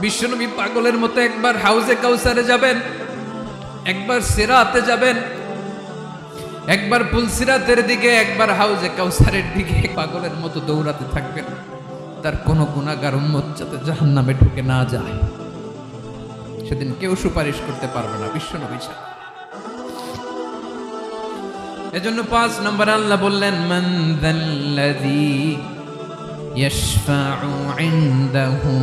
বিশ্বনবী পাগলের মতো একবার হাউজে কাউসারে যাবেন, একবার সিরাতে যাবেন, একবার পুলসিরাতের দিকে, একবার হাউজে কাউসারের দিকে পাগলের মতো দৌড়াতে থাকবেন। তার কোনো গুনাহগার উম্মত যাতে জাহান্নামে ঢুকে না যায়, সেদিন কেউ সুপারিশ করতে পারবে না বিশ্বনবী ছাড়া। এজন্য 5 নম্বর আল্লাহ বললেন, মান যাল্লাযী ইয়াশফাউ ইনদাহু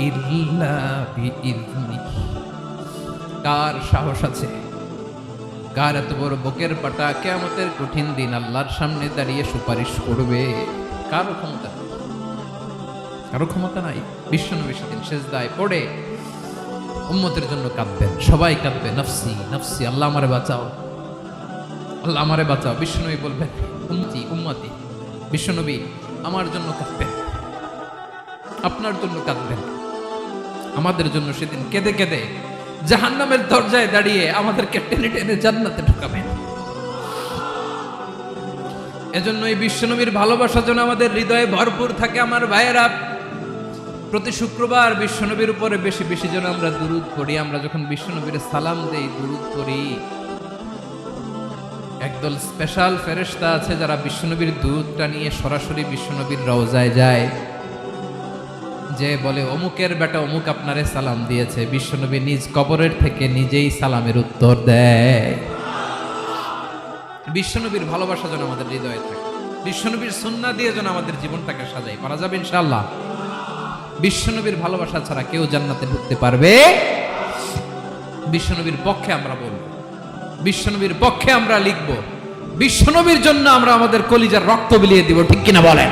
ইল্লা বিইযনিহি। কার সাহস আছে, কার এত বড় বুকের পাটা কিয়ামতের কঠিন দিন আল্লাহর সামনে দাঁড়িয়ে সুপারিশ করবে? কারো ক্ষমতা নেই, কারো ক্ষমতা নাই। বিশ্বনবী সেদিন সেজদায় পড়ে উম্মতের জন্য কাঁদবেন, সবাই কাঁদবে, নফসি নফসি, আল্লাহ আমারে বাঁচাও, আল্লাহ আমারে বাঁচাও। বিশ্বনবী বলবেন, উম্মতি উম্মতি। বিশ্বনবী আমার জন্য কাঁদবেন, আপনার জন্য কাঁদবেন, আমাদের জন্য সেদিন কেঁদে কেঁদে জাহান্নামের দরজায় দাঁড়িয়ে আমাদেরকে টেনে টেনে জান্নাতে ঢুকাবেন। এজন্য এই বিশ্বনবীর ভালোবাসা যেন আমাদের হৃদয়ে ভরপুর থাকে। আমার ভাইয়েরা, প্রতি শুক্রবার বিশ্বনবীর উপরে বেশি বেশি যেন আমরা দুরূদ পড়ি। আমরা যখন বিশ্বনবীর সালাম দেই, দুরূদ পড়ি, একদল স্পেশাল ফেরেশতা আছে যারা বিশ্বনবীর দুরূদটা নিয়ে সরাসরি বিশ্বনবীর রওজায় যায়, যে বলে অমুকের বেটা অমুক আপনারে সালাম দিয়েছে। বিশ্বনবী নিজ কবরের থেকে নিজেই সালামের উত্তর দেয়। বিশ্বনবীর ভালোবাসা যেন আমাদের হৃদয়ে থাকে, বিশ্বনবীর সুন্নাহ দিয়ে যেন আমাদের জীবনটাকে সাজাই। পারা যাবে ইনশাআল্লাহ। বিশ্বনবীর ভালোবাসা ছাড়া কেউ জান্নাতে ঢুকতে পারবে? বিশ্বনবীর পক্ষে আমরা বলবো, বিশ্বনবীর পক্ষে আমরা লিখবো, বিশ্বনবীর জন্য আমরা আমাদের কলিজার রক্ত বিলিয়ে দিব, ঠিক কিনা বলেন?